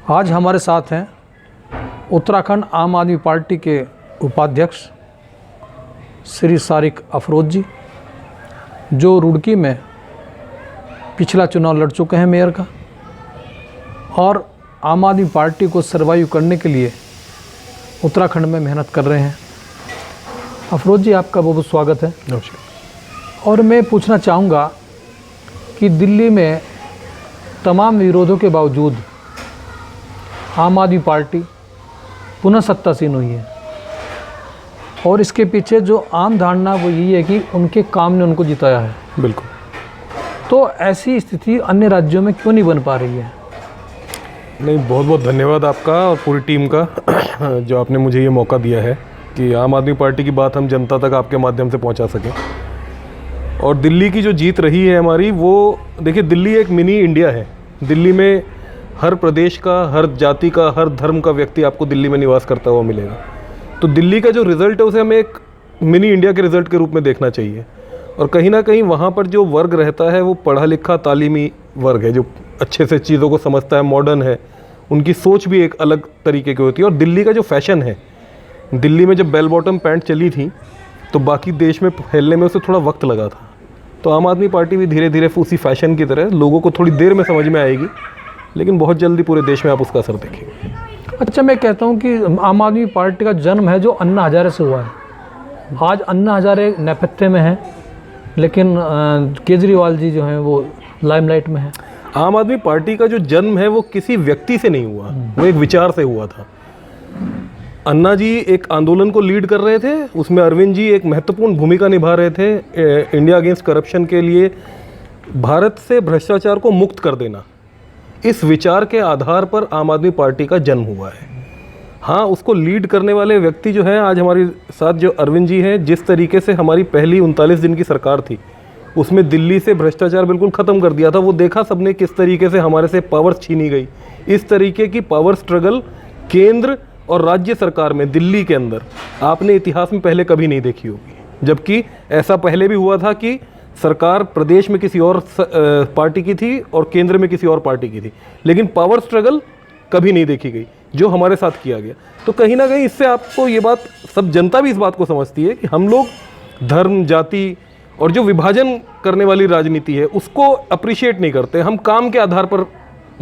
आज हमारे साथ हैं उत्तराखंड आम आदमी पार्टी के उपाध्यक्ष श्री सारिक अफरोज़ जी, जो रुड़की में पिछला चुनाव लड़ चुके हैं मेयर का और आम आदमी पार्टी को सर्वाइव करने के लिए उत्तराखंड में मेहनत कर रहे हैं। अफरोज़ जी, आपका बहुत बहुत स्वागत है। नमस्कार। और मैं पूछना चाहूँगा कि दिल्ली में तमाम विरोधों के बावजूद आम आदमी पार्टी पुनः सत्तासीन हुई है और इसके पीछे जो आम धारणा वो यही है कि उनके काम ने उनको जिताया है। बिल्कुल। तो ऐसी स्थिति अन्य राज्यों में क्यों नहीं बन पा रही है? नहीं, बहुत बहुत धन्यवाद आपका और पूरी टीम का जो आपने मुझे ये मौका दिया है कि आम आदमी पार्टी की बात हम जनता तक आपके माध्यम से पहुंचा सकें। और दिल्ली की जो जीत रही है हमारी, वो देखिए, दिल्ली एक मिनी इंडिया है। दिल्ली में हर प्रदेश का, हर जाति का, हर धर्म का व्यक्ति आपको दिल्ली में निवास करता हुआ मिलेगा। तो दिल्ली का जो रिज़ल्ट है उसे हमें एक मिनी इंडिया के रिज़ल्ट के रूप में देखना चाहिए। और कहीं ना कहीं वहाँ पर जो वर्ग रहता है वो पढ़ा लिखा तालीमी वर्ग है, जो अच्छे से चीज़ों को समझता है, मॉडर्न है, उनकी सोच भी एक अलग तरीके की होती है। और दिल्ली का जो फैशन है, दिल्ली में जब बेल बॉटम पैंट चली थी तो बाकी देश में फैलने में उसे थोड़ा वक्त लगा था। तो आम आदमी पार्टी भी धीरे धीरे उसी फैशन की तरह लोगों को थोड़ी देर में समझ में आएगी, लेकिन बहुत जल्दी पूरे देश में आप उसका असर देखेंगे। अच्छा, मैं कहता हूँ कि आम आदमी पार्टी का जन्म है जो अन्ना हजारे से हुआ है। आज अन्ना हजारे नेपथ्य में है, लेकिन केजरीवाल जी जो हैं वो लाइमलाइट में है। आम आदमी पार्टी का जो जन्म है वो किसी व्यक्ति से नहीं हुआ, वो एक विचार से हुआ था। अन्ना जी एक आंदोलन को लीड कर रहे थे, उसमें अरविंद जी एक महत्वपूर्ण भूमिका निभा रहे थे। इंडिया अगेंस्ट करप्शन के लिए भारत से भ्रष्टाचार को मुक्त कर देना, इस विचार के आधार पर आम आदमी पार्टी का जन्म हुआ है। हाँ, उसको लीड करने वाले व्यक्ति जो हैं आज हमारे साथ, जो अरविंद जी हैं, जिस तरीके से हमारी पहली 39 दिन की सरकार थी उसमें दिल्ली से भ्रष्टाचार बिल्कुल ख़त्म कर दिया था। वो देखा सबने किस तरीके से हमारे से पावर्स छीनी गई। इस तरीके की पावर स्ट्रगल केंद्र और राज्य सरकार में दिल्ली के अंदर आपने इतिहास में पहले कभी नहीं देखी होगी। जबकि ऐसा पहले भी हुआ था कि सरकार प्रदेश में किसी और पार्टी की थी और केंद्र में किसी और पार्टी की थी, लेकिन पावर स्ट्रगल कभी नहीं देखी गई जो हमारे साथ किया गया। तो कहीं ना कहीं इससे आपको ये बात, सब जनता भी इस बात को समझती है कि हम लोग धर्म, जाति और जो विभाजन करने वाली राजनीति है उसको अप्रिशिएट नहीं करते। हम काम के आधार पर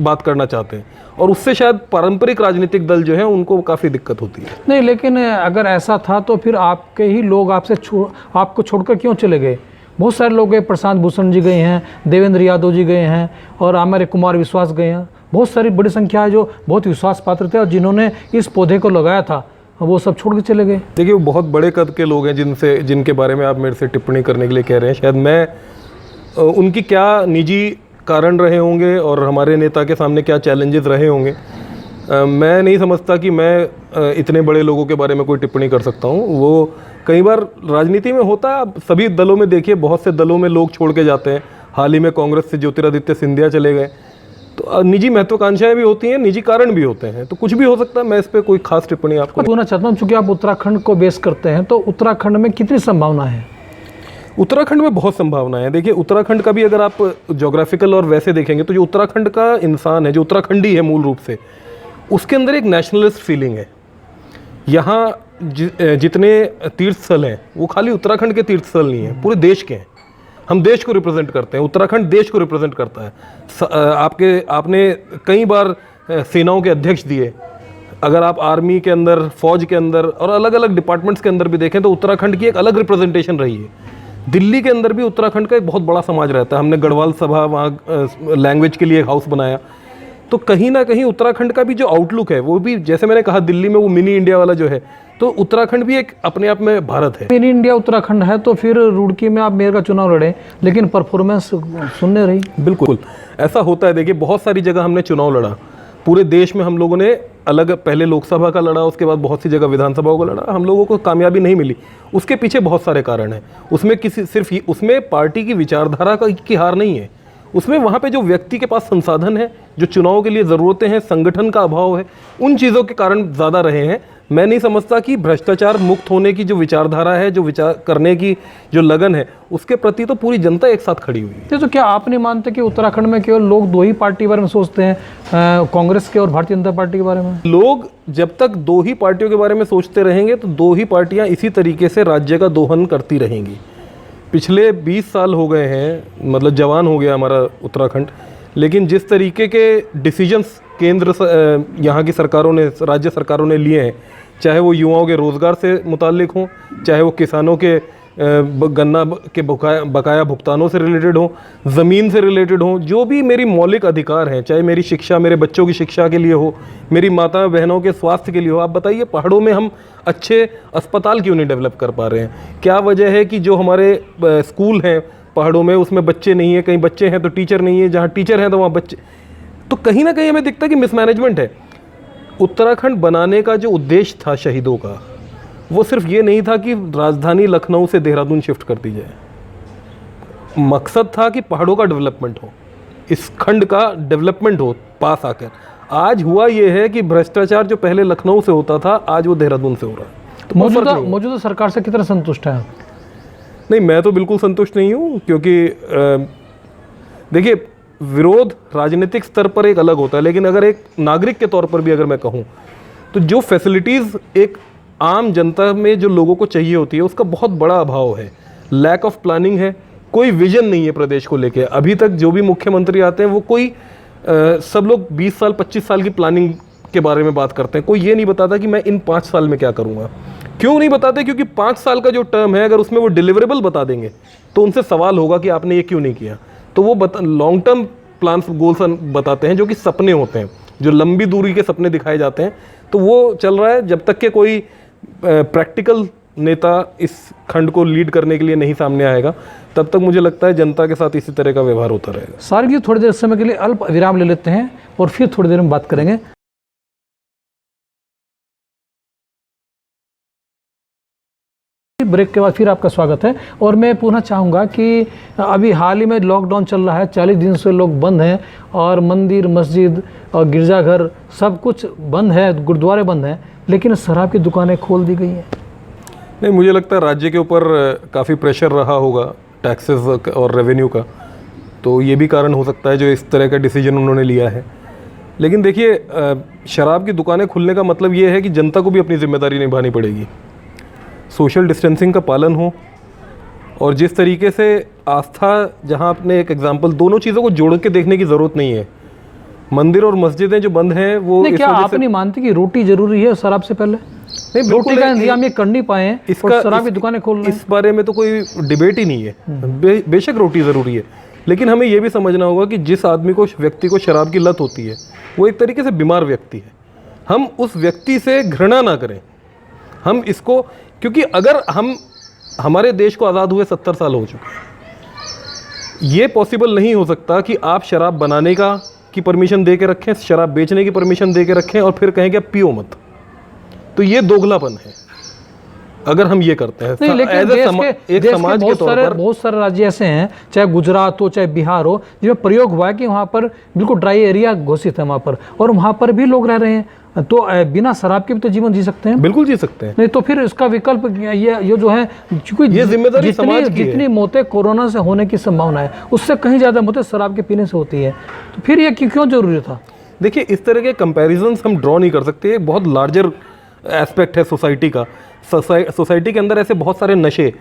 बात करना चाहते हैं और उससे शायद पारंपरिक राजनीतिक दल जो है उनको काफ़ी दिक्कत होती है। नहीं, लेकिन अगर ऐसा था तो फिर आपके ही लोग आपको छोड़कर क्यों चले गए? बहुत सारे लोग गए, प्रशांत भूषण जी गए हैं, देवेंद्र यादव जी गए हैं और हमारे कुमार विश्वास गए हैं। बहुत सारी बड़ी संख्या है जो बहुत विश्वास पात्र थे और जिन्होंने इस पौधे को लगाया था, वो सब छोड़ के चले गए। देखिए, वो बहुत बड़े कद के लोग हैं जिनके बारे में आप मेरे से टिप्पणी करने के लिए कह रहे हैं। शायद मैं उनकी क्या निजी कारण रहे होंगे और हमारे नेता के सामने क्या चैलेंजेस रहे होंगे, मैं नहीं समझता कि मैं इतने बड़े लोगों के बारे में कोई टिप्पणी कर सकता हूँ। वो कई बार राजनीति में होता है, आप सभी दलों में देखिए, बहुत से दलों में लोग छोड़ के जाते हैं। हाल ही में कांग्रेस से ज्योतिरादित्य सिंधिया चले गए। तो निजी महत्वाकांक्षाएं भी होती हैं, निजी कारण भी होते हैं, तो कुछ भी हो सकता है। मैं इस पर कोई खास टिप्पणी आपको बोलना चाहता हूँ, चूँकि आप उत्तराखंड को बेस करते हैं, तो उत्तराखंड में कितनी संभावना है? उत्तराखंड में बहुत संभावनाएं हैं। देखिए, उत्तराखंड का भी अगर आप ज्योग्राफिकल और वैसे देखेंगे तो जो उत्तराखंड का इंसान है, जो उत्तराखंडी है मूल रूप से, उसके अंदर एक नेशनलिस्ट फीलिंग है। यहाँ जितने तीर्थ स्थल हैं वो खाली उत्तराखंड के तीर्थ स्थल नहीं हैं, पूरे देश के हैं। हम देश को रिप्रेजेंट करते हैं, उत्तराखंड देश को रिप्रेजेंट करता है। आपने कई बार सेनाओं के अध्यक्ष दिए। अगर आप आर्मी के अंदर, फौज के अंदर और अलग अलग डिपार्टमेंट्स के अंदर भी देखें तो उत्तराखंड की एक अलग रिप्रेजेंटेशन रही है। दिल्ली के अंदर भी उत्तराखंड का एक बहुत बड़ा समाज रहता है। हमने गढ़वाल सभा, वहाँ लैंग्वेज के लिए एक हाउस बनाया। तो कहीं ना कहीं उत्तराखंड का भी जो आउटलुक है वो भी, जैसे मैंने कहा, दिल्ली में वो मिनी इंडिया वाला जो है, तो उत्तराखंड भी एक अपने आप में भारत है। मिनी इंडिया उत्तराखंड है, तो फिर रुड़की में आप मेयर का चुनाव लड़े, लेकिन परफॉर्मेंस सुनने रही। बिल्कुल ऐसा होता है। देखिए, बहुत सारी जगह हमने चुनाव लड़ा, पूरे देश में हम लोगों ने अलग, पहले लोकसभा का लड़ा, उसके बाद बहुत सी जगह विधानसभाओं को लड़ा। हम लोगों को कामयाबी नहीं मिली, उसके पीछे बहुत सारे कारण हैं। उसमें उसमें पार्टी की विचारधारा की हार नहीं है। उसमें वहाँ पे जो व्यक्ति के पास संसाधन है, जो चुनाव के लिए ज़रूरतें हैं, संगठन का अभाव है, उन चीज़ों के कारण ज़्यादा रहे हैं। मैं नहीं समझता कि भ्रष्टाचार मुक्त होने की जो विचारधारा है, जो विचार करने की जो लगन है, उसके प्रति तो पूरी जनता एक साथ खड़ी हुई है। तो क्या आप नहीं मानते कि उत्तराखंड में केवल लोग दो ही पार्टी के बारे में सोचते हैं, कांग्रेस के और भारतीय जनता पार्टी के बारे में? लोग जब तक दो ही पार्टियों के बारे में सोचते रहेंगे तो दो ही पार्टियां इसी तरीके से राज्य का दोहन करती रहेंगी। पिछले 20 साल हो गए हैं, मतलब जवान हो गया हमारा उत्तराखंड, लेकिन जिस तरीके के डिसीजंस यहाँ की सरकारों ने, राज्य सरकारों ने लिए हैं, चाहे वो युवाओं के रोज़गार से मुताल्लिक हों, चाहे वो किसानों के गन्ना के बकाया भुगतानों से रिलेटेड हो, ज़मीन से रिलेटेड हो, जो भी मेरी मौलिक अधिकार हैं, चाहे मेरी शिक्षा, मेरे बच्चों की शिक्षा के लिए हो, मेरी माता बहनों के स्वास्थ्य के लिए हो। आप बताइए, पहाड़ों में हम अच्छे अस्पताल क्यों नहीं डेवलप कर पा रहे हैं? क्या वजह है कि जो हमारे स्कूल हैं पहाड़ों में, उसमें बच्चे नहीं है, कहीं बच्चे हैं तो टीचर नहीं है, जहाँ टीचर हैं तो वहाँ बच्चे, तो कहीं ना कहीं हमें दिखता है कि मिसमैनेजमेंट है। उत्तराखंड बनाने का जो उद्देश्य था शहीदों का, वो सिर्फ ये नहीं था कि राजधानी लखनऊ से देहरादून शिफ्ट कर दी जाए। मकसद था कि पहाड़ों का डेवलपमेंट हो, इस खंड का डेवलपमेंट हो पास आकर। आज हुआ ये है कि भ्रष्टाचार जो पहले लखनऊ से होता था, आज वो देहरादून से हो रहा है। तो मौजूदा सरकार से कितना संतुष्ट है? नहीं, मैं तो बिल्कुल संतुष्ट नहीं हूँ, क्योंकि देखिए, विरोध राजनीतिक स्तर पर एक अलग होता है, लेकिन अगर एक नागरिक के तौर पर भी अगर मैं कहूँ तो जो फैसिलिटीज़ एक आम जनता में जो लोगों को चाहिए होती है, उसका बहुत बड़ा अभाव है। लैक ऑफ प्लानिंग है, कोई विजन नहीं है प्रदेश को लेके। अभी तक जो भी मुख्यमंत्री आते हैं वो कोई सब लोग 20 साल 25 साल की प्लानिंग के बारे में बात करते हैं। कोई ये नहीं बताता कि मैं इन 5 साल में क्या करूँगा। क्यों नहीं बताते? क्योंकि 5 साल का जो टर्म है, अगर उसमें वो डिलीवरेबल बता देंगे तो उनसे सवाल होगा कि आपने ये क्यों नहीं किया। तो वो लॉन्ग टर्म प्लान्स, गोल्स बताते हैं, जो कि सपने होते हैं, जो लंबी दूरी के सपने दिखाए जाते हैं। तो वो चल रहा है। जब तक के कोई प्रैक्टिकल नेता इस खंड को लीड करने के लिए नहीं सामने आएगा, तब तक मुझे लगता है जनता के साथ इसी तरह का व्यवहार होता रहेगा। सारिक जी, थोड़ी देर समय के लिए अल्प विराम ले लेते हैं और फिर थोड़ी देर में बात करेंगे। ब्रेक के बाद फिर आपका स्वागत है। और मैं पूछना चाहूँगा कि अभी हाल ही में लॉकडाउन चल रहा है, 40 दिन से लोग बंद हैं और मंदिर, मस्जिद और गिरजाघर सब कुछ बंद है, गुरुद्वारे बंद हैं, लेकिन शराब की दुकानें खोल दी गई हैं। नहीं, मुझे लगता है राज्य के ऊपर काफ़ी प्रेशर रहा होगा टैक्सेस और रेवेन्यू का, तो ये भी कारण हो सकता है जो इस तरह का डिसीजन उन्होंने लिया है। लेकिन देखिए, शराब की दुकानें खुलने का मतलब ये है कि जनता को भी अपनी जिम्मेदारी निभानी पड़ेगी। सोशल डिस्टेंसिंग का पालन हो, और जिस तरीके से आस्था, जहां आपने एक एग्जांपल, दोनों चीज़ों को जोड़ के देखने की ज़रूरत नहीं है। मंदिर और मस्जिदें जो बंद हैं वो क्या आप नहीं मानते कि रोटी जरूरी है शराब से पहले? नहीं, रोटी का इंतजाम ये कर नहीं पाए हैं, इसका शराब की दुकानें खोलना, इस बारे में तो कोई डिबेट ही नहीं है। बेशक रोटी ज़रूरी है, लेकिन हमें ये भी समझना होगा कि जिस आदमी को, व्यक्ति को शराब की लत होती है, वो एक तरीके से बीमार व्यक्ति है। हम उस व्यक्ति से घृणा ना करें। हम इसको, क्योंकि अगर हमारे देश को आज़ाद हुए 70 साल हो चुके हैं, ये पॉसिबल नहीं हो सकता कि आप शराब बनाने की परमिशन दे के रखें, शराब बेचने की परमिशन दे के रखें और फिर कहें कि आप पियो मत। तो ये दोगलापन है अगर हम ये करते हैं। नहीं, लेकिन देश के बहुत सारे राज्य ऐसे हैं, चाहे गुजरात हो चाहे बिहार हो, जिसमें प्रयोग हुआ है कि वहाँ पर बिल्कुल ड्राई एरिया घोषित है वहाँ पर, और वहाँ पर भी लोग रह रहे हैं। तो बिना शराब के भी तो जीवन जी सकते हैं। बिल्कुल जी सकते हैं। नहीं तो फिर इसका विकल्प ये जो है, क्योंकि ये जिम्मेदारी समाज की है। जितनी मौतें कोरोना से होने की संभावना है, उससे कहीं ज़्यादा मौतें शराब के पीने से होती है। तो फिर ये क्यों जरूरी था? देखिए, इस तरह के कंपैरिजन्स हम ड्रॉ नहीं कर सकते। एक बहुत लार्जर एस्पेक्ट है सोसाइटी का। सोसाइटी के अंदर ऐसे बहुत सारे नशे,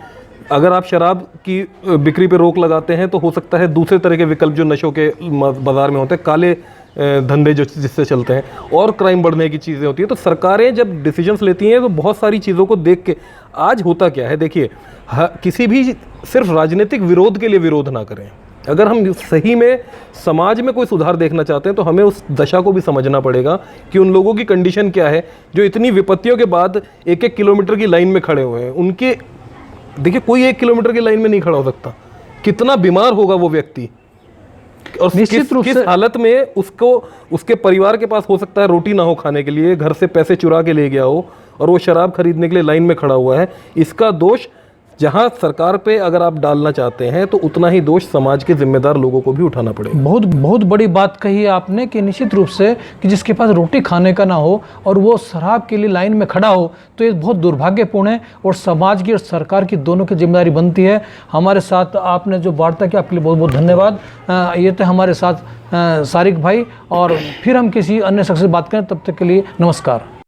अगर आप शराब की बिक्री पे रोक लगाते हैं तो हो सकता है दूसरे तरह के विकल्प जो नशों के बाज़ार में होते हैं, काले धंधे जो जिससे चलते हैं, और क्राइम बढ़ने की चीज़ें होती हैं। तो सरकारें जब डिसीजंस लेती हैं तो बहुत सारी चीज़ों को देख के, आज होता क्या है, देखिए, किसी भी सिर्फ राजनीतिक विरोध के लिए विरोध ना करें। अगर हम सही में समाज में कोई सुधार देखना चाहते हैं तो हमें उस दशा को भी समझना पड़ेगा कि उन लोगों की कंडीशन क्या है जो इतनी विपत्तियों के बाद 1-1 किलोमीटर की लाइन में खड़े हुए हैं। उनके, देखिए, कोई 1 किलोमीटर की लाइन में नहीं खड़ा हो सकता। कितना बीमार होगा वो व्यक्ति, और किस हालत में उसको, उसके परिवार के पास हो सकता है रोटी ना हो खाने के लिए, घर से पैसे चुरा के ले गया हो और वो शराब खरीदने के लिए लाइन में खड़ा हुआ है। इसका दोष जहां सरकार पे अगर आप डालना चाहते हैं तो उतना ही दोष समाज के जिम्मेदार लोगों को भी उठाना पड़ेगा। बहुत बहुत बड़ी बात कही है आपने कि निश्चित रूप से कि जिसके पास रोटी खाने का ना हो और वो शराब के लिए लाइन में खड़ा हो, तो ये बहुत दुर्भाग्यपूर्ण है और समाज की और सरकार की दोनों की जिम्मेदारी बनती है। हमारे साथ आपने जो वार्ता की, आपके लिए बहुत बहुत धन्यवाद। ये थे हमारे साथ सारिक भाई, और फिर हम किसी अन्य शख्स से बात करें, तब तक के लिए नमस्कार।